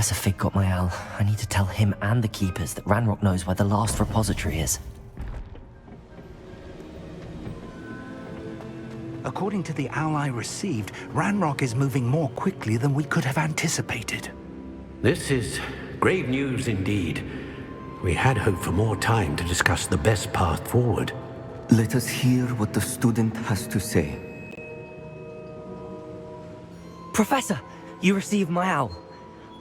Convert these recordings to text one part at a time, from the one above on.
Professor Fig got my owl. I need to tell him and the Keepers that Ranrock knows where the last repository is. According to the owl I received, Ranrock is moving more quickly than we could have anticipated. This is grave news indeed. We had hoped for more time to discuss the best path forward. Let us hear what the student has to say. Professor, you received my owl.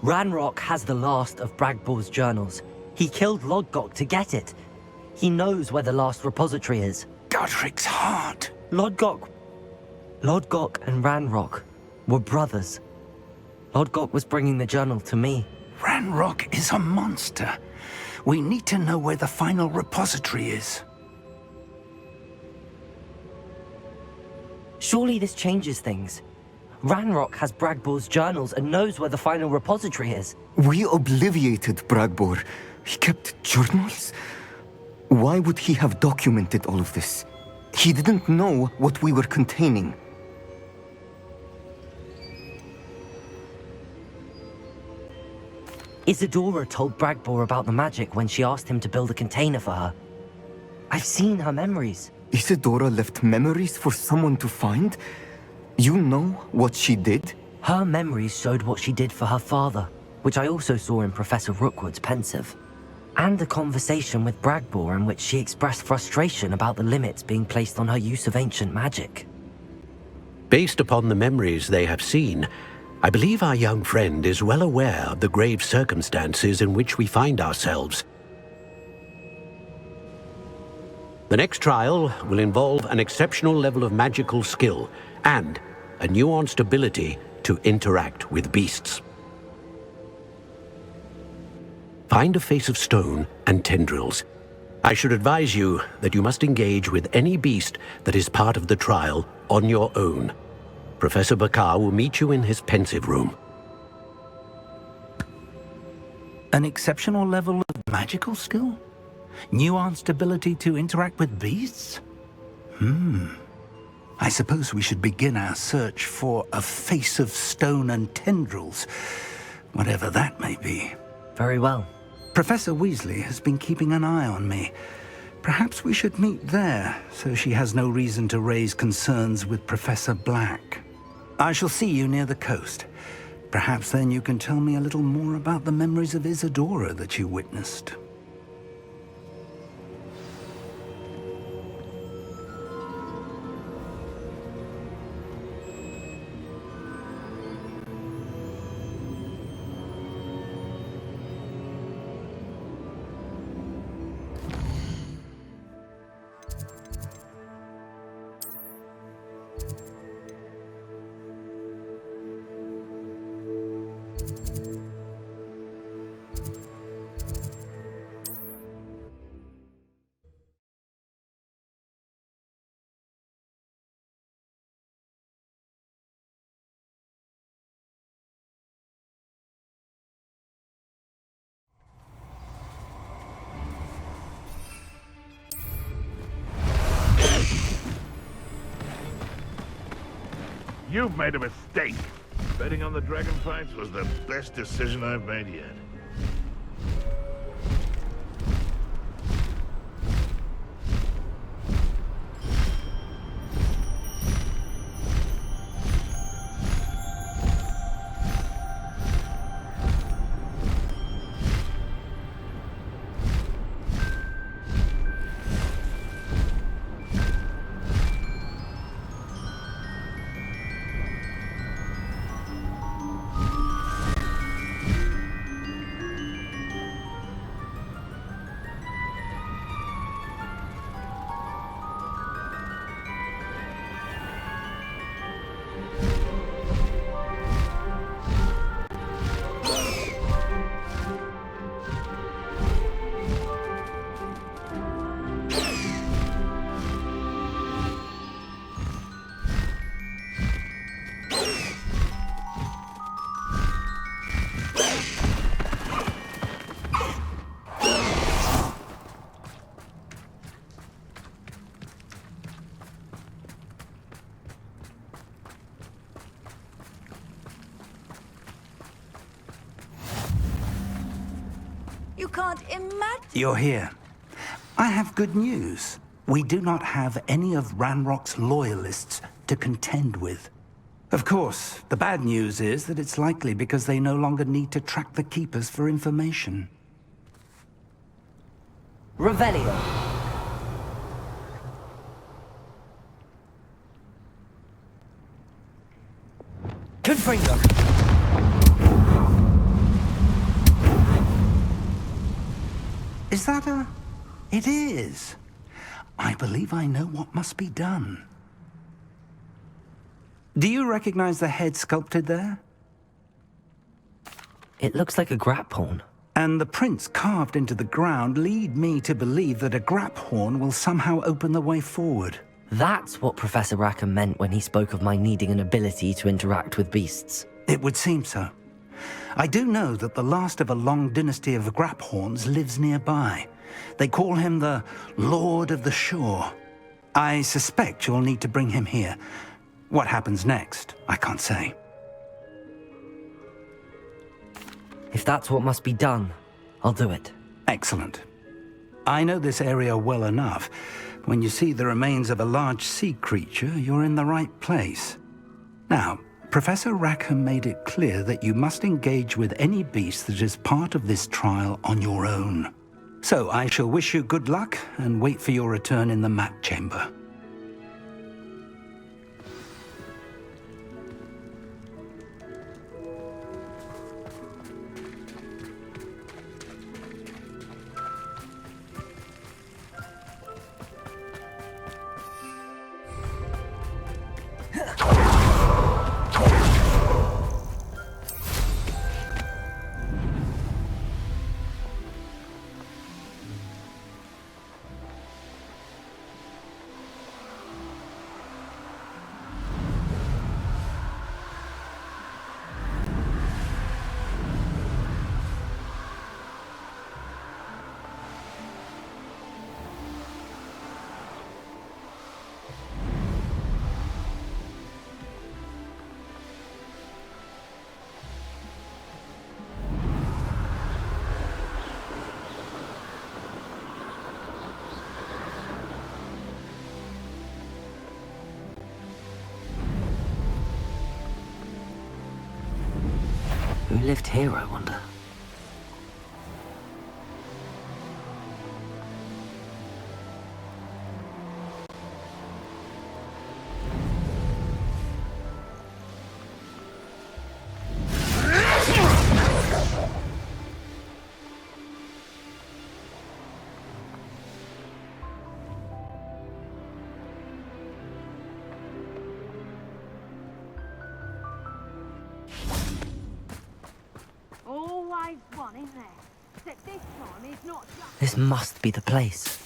Ranrock has the last of Bragbor's journals. He killed Lodgok to get it. He knows where the last repository is. Godric's heart! Lodgok and Ranrock were brothers. Lodgok was bringing the journal to me. Ranrock is a monster. We need to know where the final repository is. Surely this changes things. Ranrock has Bragbor's journals and knows where the final repository is. We obliviated Bragbor. He kept journals? Why would he have documented all of this? He didn't know what we were containing. Isadora told Bragbor about the magic when she asked him to build a container for her. I've seen her memories. Isadora left memories for someone to find? You know what she did? Her memories showed what she did for her father, which I also saw in Professor Rookwood's pensive. And a conversation with Bragbor in which she expressed frustration about the limits being placed on her use of ancient magic. Based upon the memories they have seen, I believe our young friend is well aware of the grave circumstances in which we find ourselves. The next trial will involve an exceptional level of magical skill and a nuanced ability to interact with beasts. Find a face of stone and tendrils. I should advise you that you must engage with any beast that is part of the trial on your own. Professor Bakar will meet you in his pensive room. An exceptional level of magical skill? Nuanced ability to interact with beasts? I suppose we should begin our search for a face of stone and tendrils, whatever that may be. Very well. Professor Weasley has been keeping an eye on me. Perhaps we should meet there, so she has no reason to raise concerns with Professor Black. I shall see you near the coast. Perhaps then you can tell me a little more about the memories of Isadora that you witnessed. You've made a mistake. Betting on the dragon fights was the best decision I've made yet. can't imagine. You're here. I have good news. We do not have any of Ranrock's loyalists to contend with. Of course, the bad news is that it's likely because they no longer need to track the Keepers for information. Revelio. Confringo. Is that a... It is. I believe I know what must be done. Do you recognize the head sculpted there? It looks like a grap horn. And the prints carved into the ground lead me to believe that a grap horn will somehow open the way forward. That's what Professor Rackham meant when he spoke of my needing an ability to interact with beasts. It would seem so. I do know that the last of a long dynasty of grap horns lives nearby. They call him the Lord of the Shore. I suspect you'll need to bring him here. What happens next, I can't say. If that's what must be done, I'll do it. Excellent. I know this area well enough. When you see the remains of a large sea creature, you're in the right place. Now, Professor Rackham made it clear that you must engage with any beast that is part of this trial on your own. So I shall wish you good luck and wait for your return in the map chamber. Who lived here, I wonder? Always one in there. Except this time it's not just... This must be the place.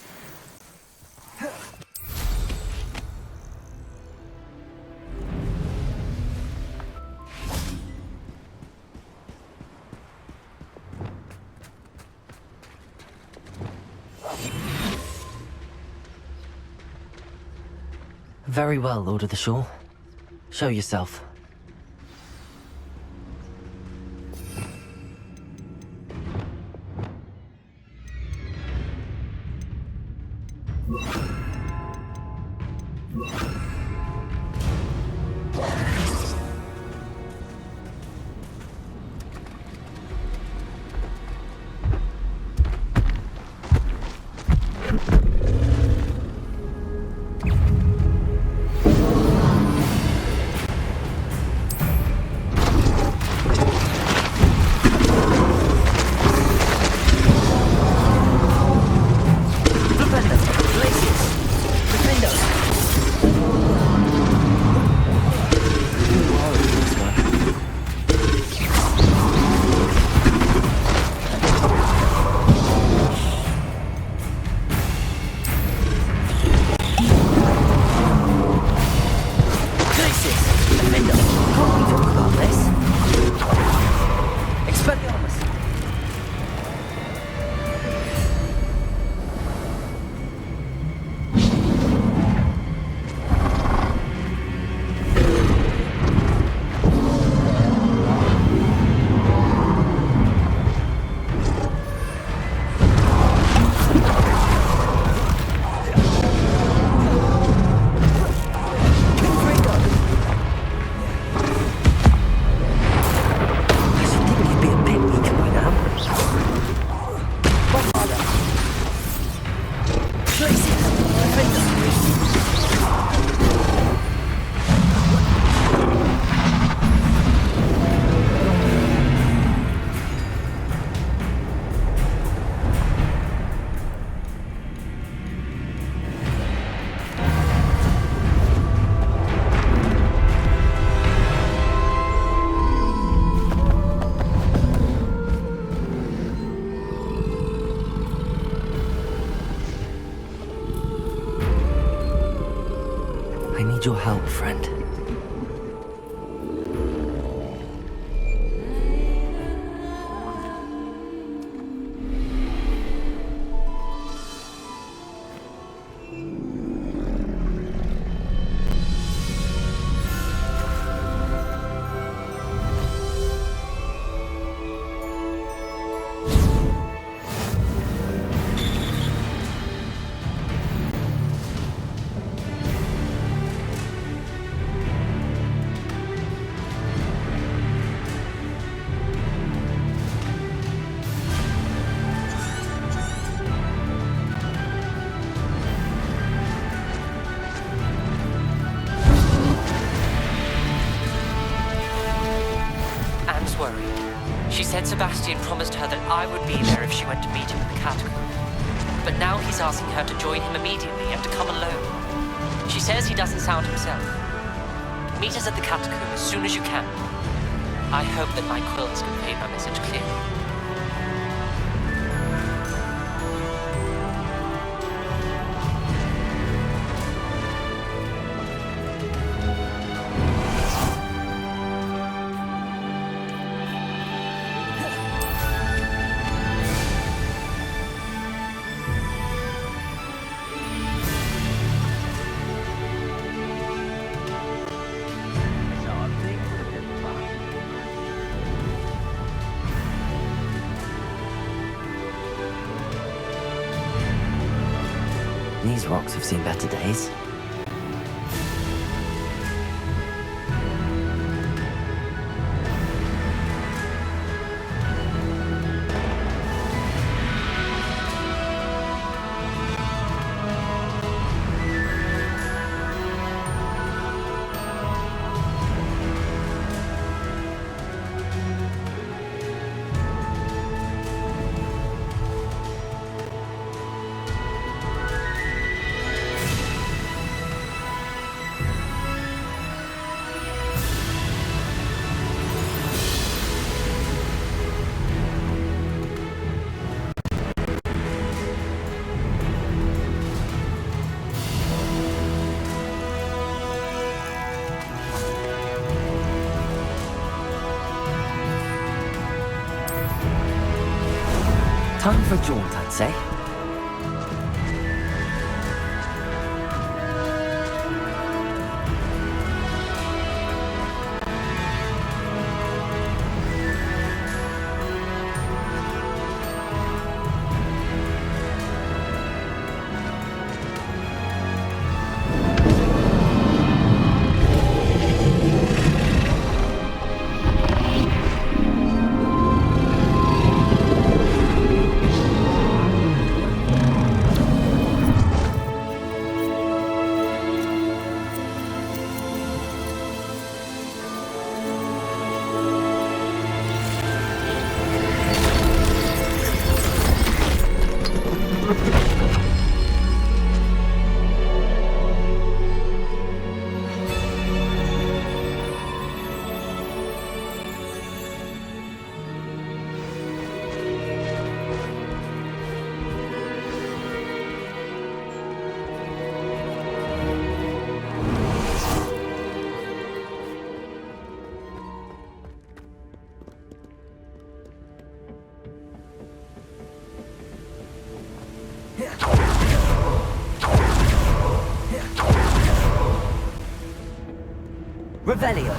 Very well, Lord of the Shore. Show yourself. old friend. Anne's worried. She said Sebastian promised her that I would be there if she went to meet him in the catacomb. But now he's asking her to join him immediately and to come alone. She says he doesn't sound himself. Meet us at the catacomb as soon as you can. I hope that my quill has conveyed my message clearly. These rocks have seen better days. Time for a jaunt, I'd say. Revelio.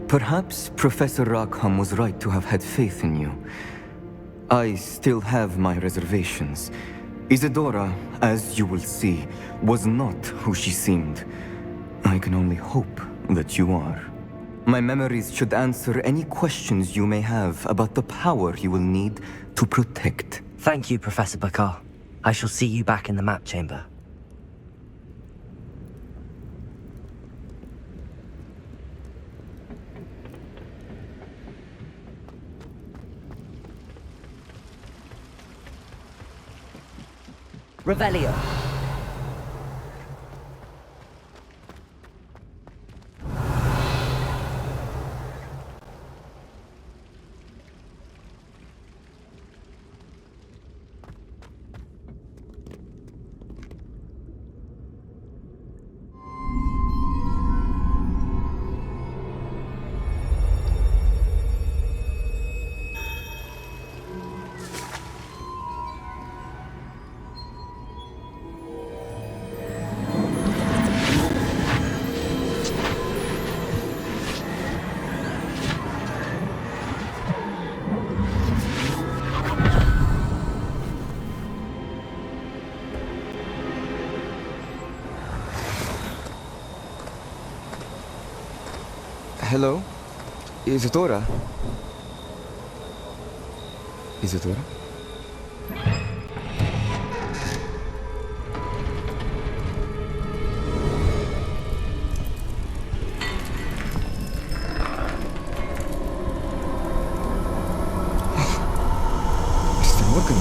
Perhaps Professor Rackham was right to have had faith in you. I still have my reservations. Isadora, as you will see, was not who she seemed. I can only hope that you are. My memories should answer any questions you may have about the power you will need to protect. Thank you, Professor Bakar. I shall see you back in the map chamber. Revelio. Hello? Isadora? Isadora? Mr. Morgan,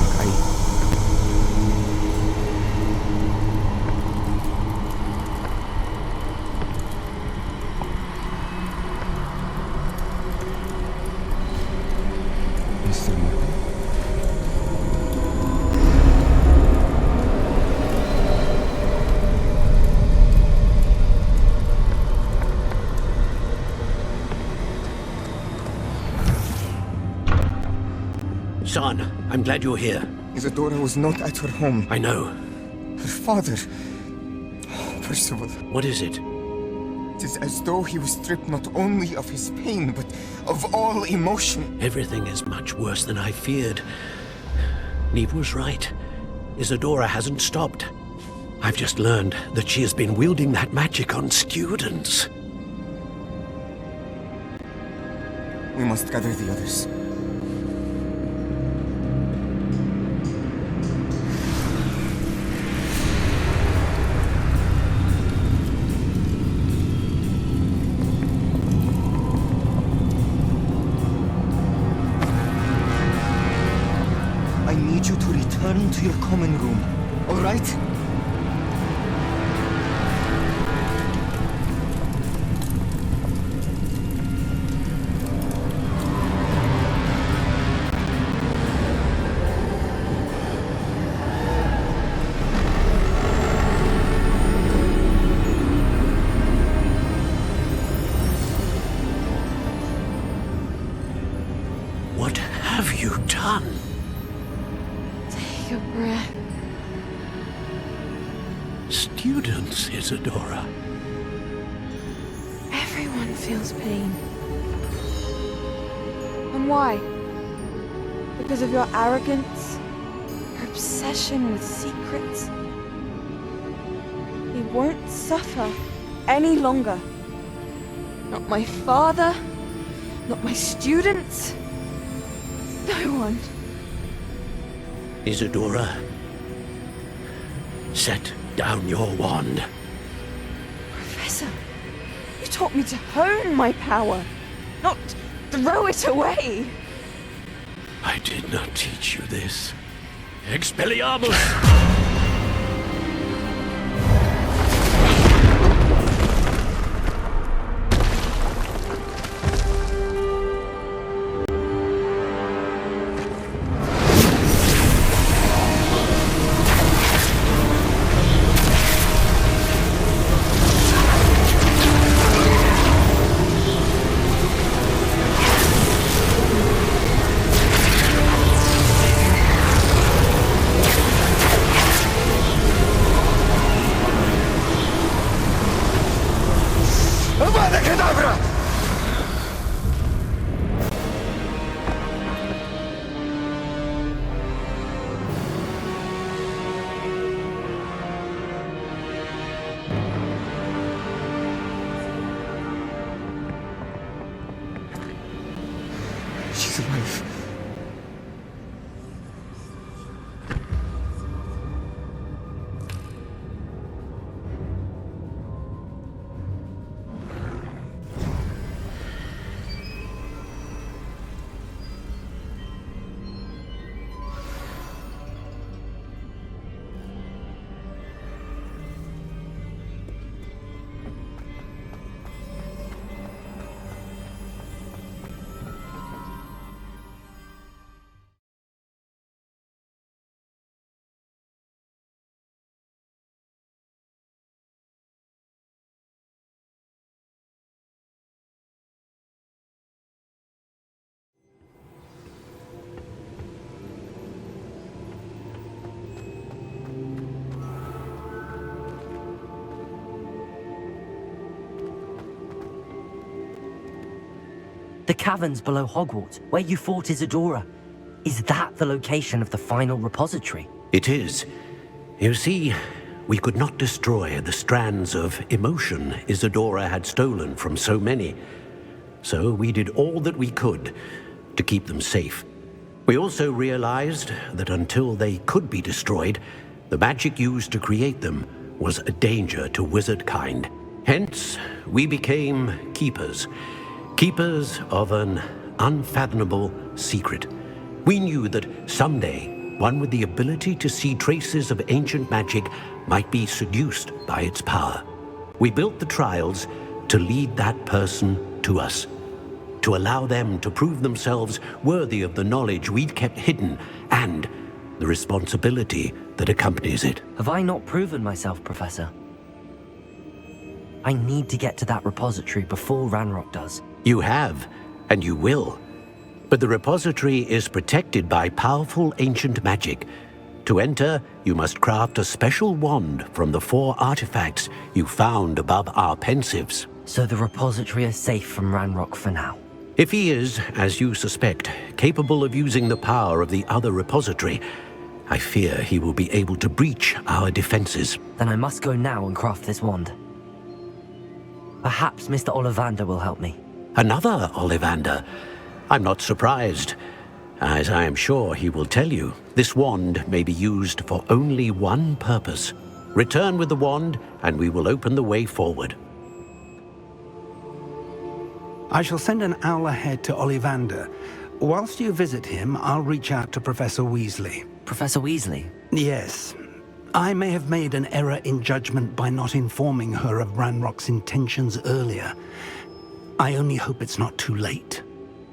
Mr. Morgan? Son, I'm glad you're here. Isadora was not at her home. I know. Her father... Percival. What is it? It is as though he was stripped not only of his pain, but of all emotion. Everything is much worse than I feared. Neve was right. Isadora hasn't stopped. I've just learned that she has been wielding that magic on students. We must gather the others. I need you to return to your common room, all right? What have you done? Take a breath. Students, Isadora. Everyone feels pain. And why? Because of your arrogance? Your obsession with secrets? He won't suffer any longer. Not my father, not my students, no one. Isadora, set down your wand. Professor, you taught me to hone my power, not throw it away. I did not teach you this. Expelliarmus! She's alive. The caverns below Hogwarts, where you fought Isadora. Is that the location of the final repository? It is. You see, we could not destroy the strands of emotion Isadora had stolen from so many. so we did all that we could to keep them safe. We also realized that until they could be destroyed, the magic used to create them was a danger to wizard kind. Hence, we became keepers. Keepers of an unfathomable secret. We knew that someday, one with the ability to see traces of ancient magic might be seduced by its power. We built the trials to lead that person to us, to allow them to prove themselves worthy of the knowledge we'd kept hidden and the responsibility that accompanies it. Have I not proven myself, Professor? I need to get to that repository before Ranrock does. You have, and you will. But the repository is protected by powerful ancient magic. To enter, you must craft a special wand from the 4 artifacts you found above our pensives. So the repository is safe from Ranrock for now. If he is, as you suspect, capable of using the power of the other repository, I fear he will be able to breach our defenses. Then I must go now and craft this wand. Perhaps Mr. Ollivander will help me. Another Ollivander? I'm not surprised. As I am sure he will tell you, this wand may be used for only one purpose. Return with the wand, and we will open the way forward. I shall send an owl ahead to Ollivander. Whilst you visit him, I'll reach out to Professor Weasley. Professor Weasley? Yes. I may have made an error in judgment by not informing her of Ranrock's intentions earlier. I only hope it's not too late.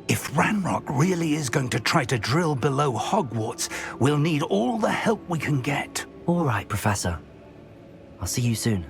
If Ranrock really is going to try to drill below Hogwarts, we'll need all the help we can get. All right, Professor. I'll see you soon.